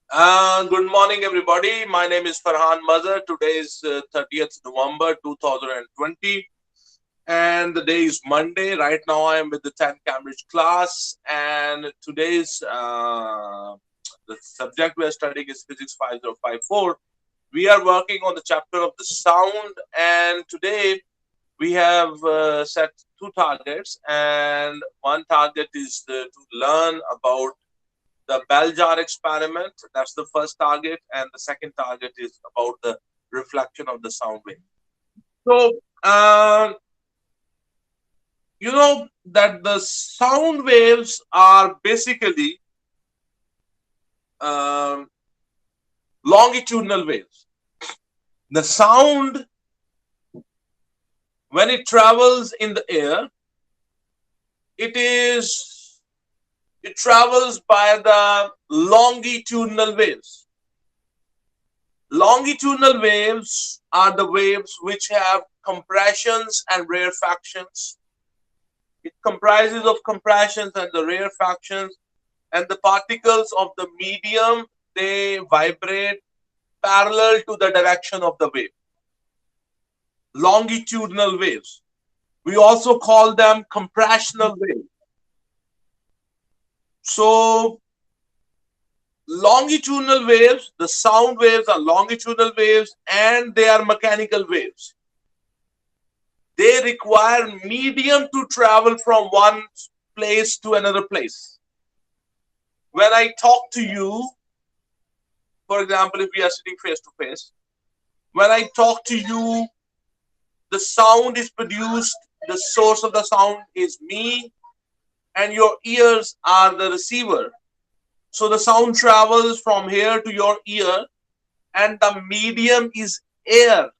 Good morning, everybody. My name is Ferhan Mazher. Today is 30th November 2020, and the day is Monday. Right now, I am with the 10th Cambridge class, and today's the subject we are studying is Physics 5054. We are working on the chapter of the sound, and today we have set two targets, and one target is to learn about the bell jar experiment. That's the first target, and the second target is about the reflection of the sound wave. So, you know that the sound waves are basically um, longitudinal waves. The sound, when it travels in the air, it is it travels by the longitudinal waves. Longitudinal waves are the waves which have compressions and rarefactions. It comprises of compressions and the rarefactions, and the particles of the medium, they vibrate parallel to the direction of the wave. Longitudinal waves. We also call them compressional waves. So longitudinal waves, the sound waves are longitudinal waves and they are mechanical waves. They require medium to travel from one place to another place. When I talk to you, for example, if we are sitting face to face, when I talk to you, the sound is produced, the source of the sound is me, and your ears are the receiver. So the sound travels from here to your ear, and the medium is air.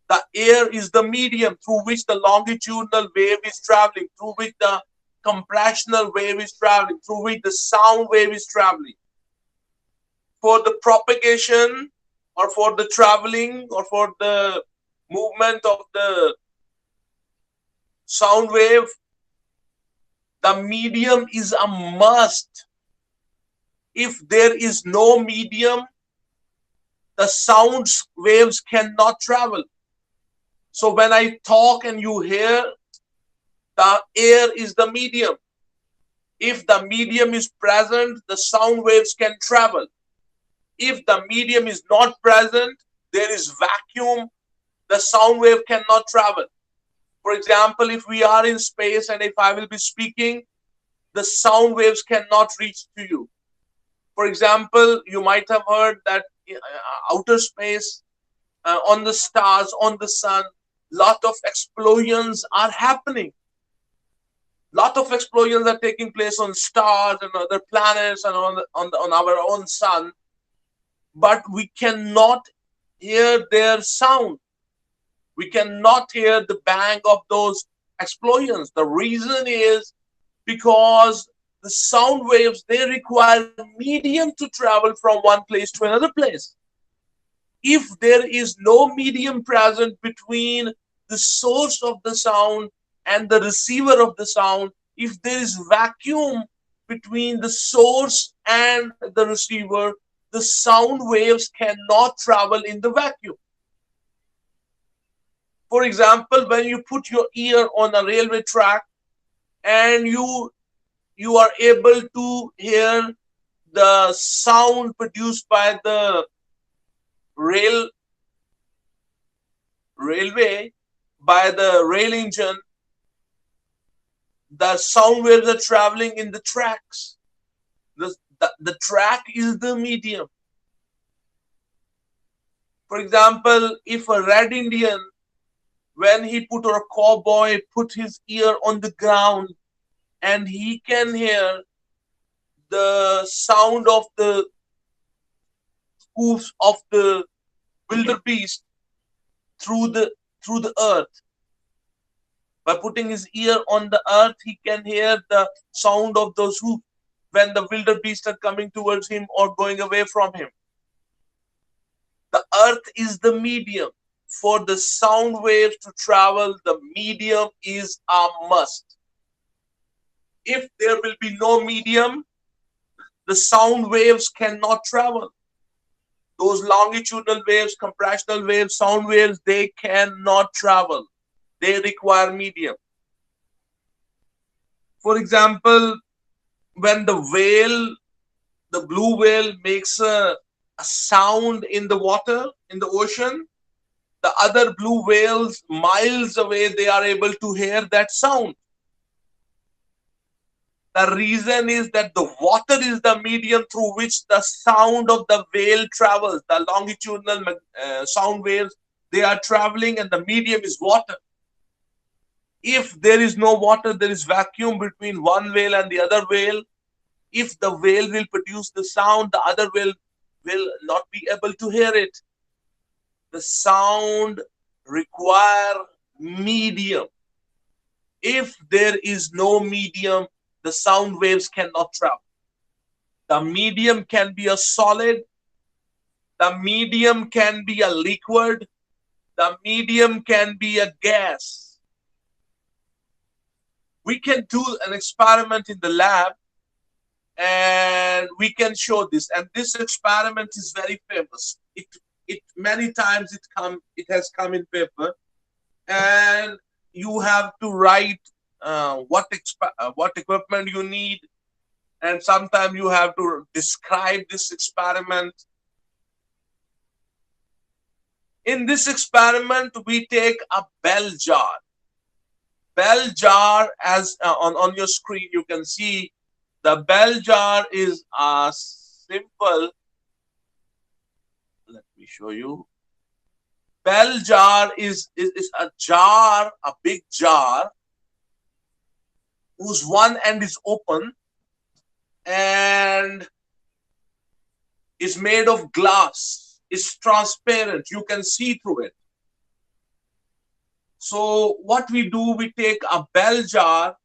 The air is the medium through which the longitudinal wave is traveling, through which the compressional wave is traveling, through which the sound wave is traveling. For the propagation or for the traveling or for the movement of the sound wave, the medium is a must. If there is no medium, the sound waves cannot travel. So when I talk and you hear, the air is the medium. If the medium is present, the sound waves can travel. If the medium is not present, there is vacuum, the sound wave cannot travel. For example, if we are in space and if I will be speaking, the sound waves cannot reach to you. For example, you might have heard that outer space, on the stars, on the sun, lot of explosions are happening. Lot of explosions are taking place on stars and other planets and on our own sun, but we cannot hear their sound. We cannot hear the bang of those explosions. The reason is because the sound waves, they require medium to travel from one place to another place. If there is no medium present between the source of the sound and the receiver of the sound, if there is vacuum between the source and the receiver, the sound waves cannot travel in the vacuum. For example, when you put your ear on a railway track and you are able to hear the sound produced by the rail railway, by the rail engine, the sound waves are traveling in the tracks. The track is the medium. For example, if a red Indian, when he put, or a cowboy put his ear on the ground and he can hear the sound of the hoofs of the wildebeest through the earth. By putting his ear on the earth, he can hear the sound of those hoofs when the wildebeest are coming towards him or going away from him. The earth is the medium. For the sound waves to travel, the medium is a must. If there will be no medium, the sound waves cannot travel. Those longitudinal waves, compressional waves, sound waves, they cannot travel. They require medium. For example, when the blue whale makes a sound in the water, in the ocean, the other blue whales miles away, they are able to hear that sound. The reason is that the water is the medium through which the sound of the whale travels. The longitudinal sound waves, they are traveling, and the medium is water. If there is no water, there is vacuum between one whale and the other whale. If the whale will produce the sound, the other whale will not be able to hear it. The sound require medium. If there is no medium, the sound waves cannot travel. The medium can be a solid, the medium can be a liquid, the medium can be a gas. We can do an experiment in the lab and we can show this. And this experiment is very famous. It many times it has come in paper, and you have to write what equipment you need, and sometimes you have to describe this experiment. In this experiment, we take a bell jar. Bell jar, as on your screen you can see, the bell jar is a simple. Let me show you. Bell jar is a jar, a big jar, whose one end is open and is made of glass. It's transparent. You can see through it. So what we do, we take a bell jar,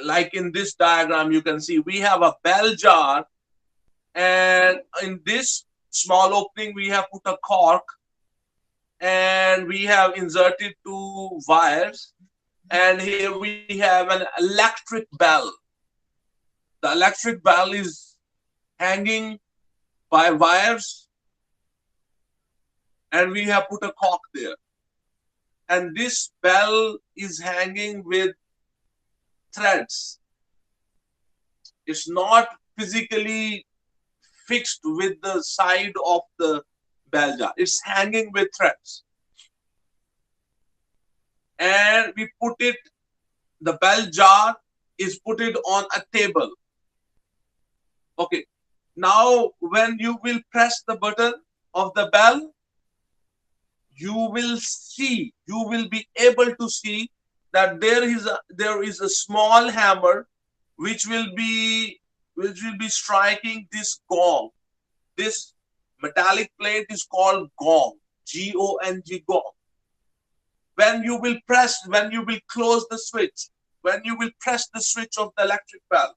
like in this diagram you can see, we have a bell jar, and in this small opening we have put a cork, and we have inserted two wires, and here we have an electric bell. The electric bell is hanging by wires, and we have put a cork there. And this bell is hanging with threads. It's not physically fixed with the side of the bell jar. It's hanging with threads. And we put it, the bell jar is put it on a table. Okay. Now, when you will press the button of the bell, you will be able to see that there is a small hammer which will be striking this gong. This metallic plate is called gong, G-O-N-G, gong. When you will close the switch, when you will press the switch of the electric bell,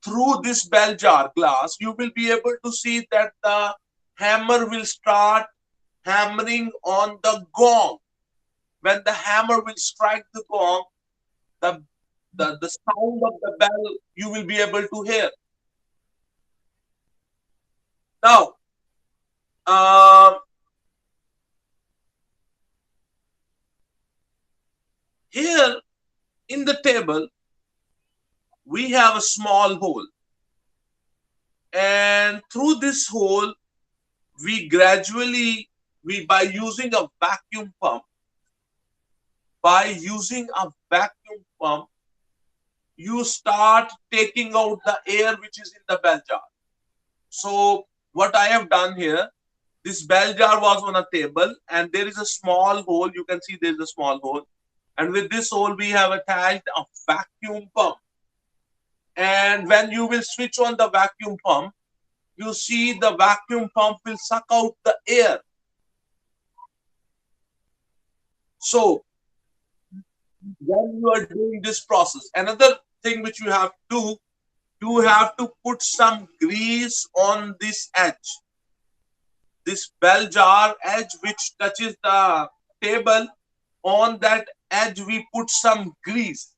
through this bell jar glass, you will be able to see that the hammer will start hammering on the gong. When the hammer will strike the gong, the sound of the bell you will be able to hear. Now, here in the table, we have a small hole. And through this hole, by using a vacuum pump, you start taking out the air which is in the bell jar. So what I have done here, this bell jar was on a table and there is a small hole. You can see there is a small hole. And with this hole, we have attached a vacuum pump. And when you will switch on the vacuum pump, you see the vacuum pump will suck out the air. So when you are doing this process, another thing which you have to do, you have to put some grease on this edge. This bell jar edge which touches the table, on that edge we put some grease.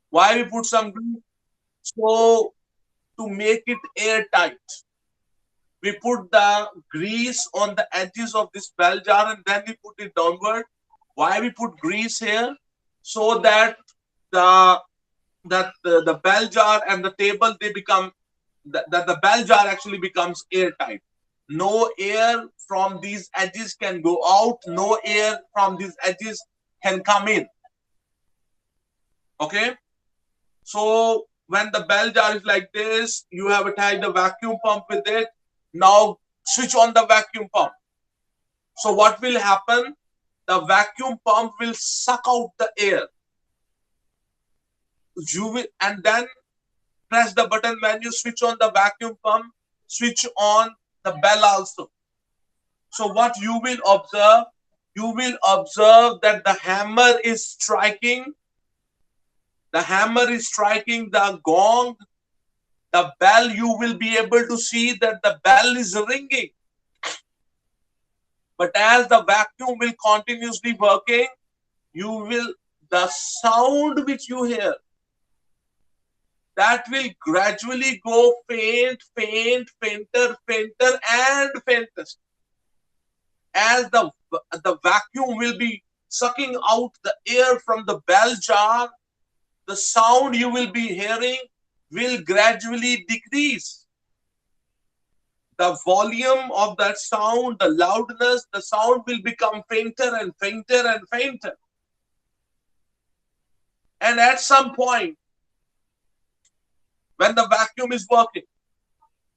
Why we put some grease? So to make it airtight. We put the grease on the edges of this bell jar and then we put it downward. Why we put grease here? So that the the bell jar and the table, they become that the bell jar actually becomes airtight. No air from these edges can go out. No air from these edges can come in. Okay. So when the bell jar is like this, you have attached a vacuum pump with it. Now switch on the vacuum pump. So what will happen? The vacuum pump will suck out the air. You will, and then press the button when you switch on the vacuum pump, switch on the bell also. So what you will observe that the hammer is striking. The hammer is striking the gong, the bell. You will be able to see that the bell is ringing. But as the vacuum will continuously working, the sound which you hear, that will gradually go faint, fainter, and faintest. As the vacuum will be sucking out the air from the bell jar, the sound you will be hearing will gradually decrease. The volume of that sound, the loudness, the sound will become fainter and fainter and fainter. And at some point, when the vacuum is working,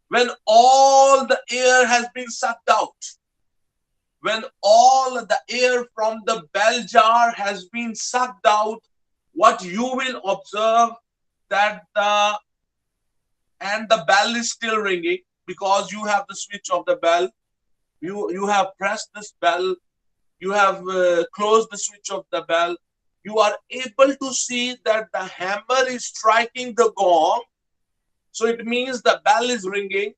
when all the air has been sucked out, when all the air from the bell jar has been sucked out, what you will observe that the bell is still ringing, because you have the switch of the bell. You have pressed this bell. You have closed the switch of the bell. You are able to see that the hammer is striking the gong. So it means the bell is ringing.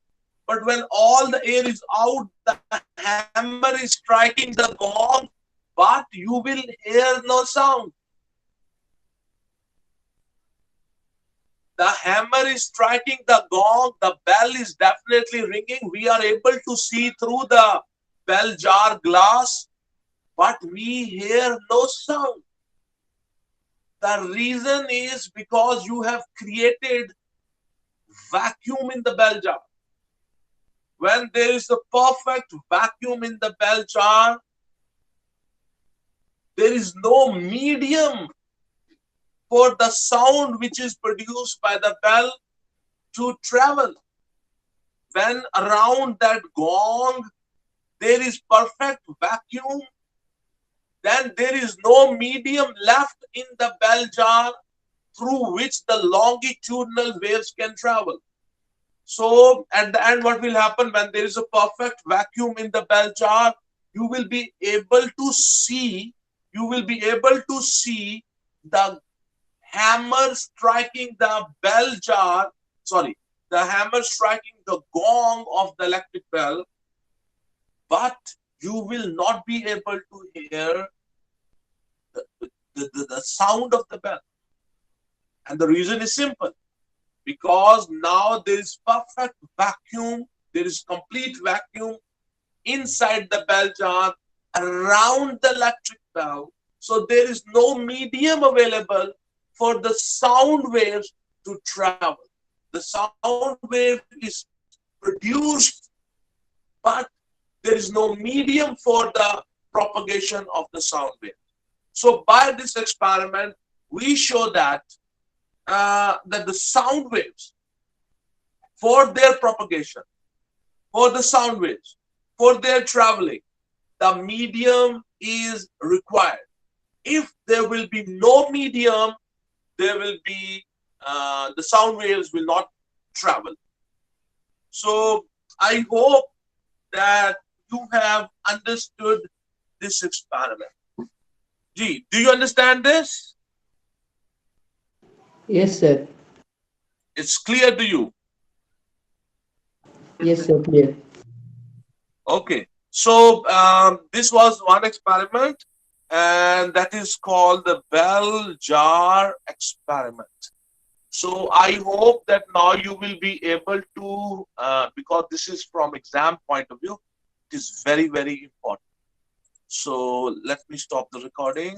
But when all the air is out, the hammer is striking the gong, but you will hear no sound. The hammer is striking the gong, the bell is definitely ringing. We are able to see through the bell jar glass, but we hear no sound. The reason is because you have created vacuum in the bell jar. When there is a perfect vacuum in the bell jar, there is no medium for the sound which is produced by the bell to travel. When around that gong there is perfect vacuum, then there is no medium left in the bell jar through which the longitudinal waves can travel. So at the end, what will happen when there is a perfect vacuum in the bell jar? You will be able to see the hammer striking the bell jar, the hammer striking the gong of the electric bell, but you will not be able to hear the sound of the bell. And the reason is simple. Because now there is perfect vacuum, there is complete vacuum inside the bell jar around the electric bell. So there is no medium available for the sound waves to travel. The sound wave is produced, but there is no medium for the propagation of the sound wave. So by this experiment, we show that the sound waves, for their propagation, for the sound waves, for their traveling, the medium is required. If there will be no medium, there will be the sound waves will not travel. So I hope that you have understood this experiment. Gee, do you understand this? Yes, sir. It's clear to you? Yes, sir. Clear. Okay. So this was one experiment, and that is called the bell jar experiment. So I hope that now you will be able to, because this is from exam point of view, it is very, very important. So let me stop the recording.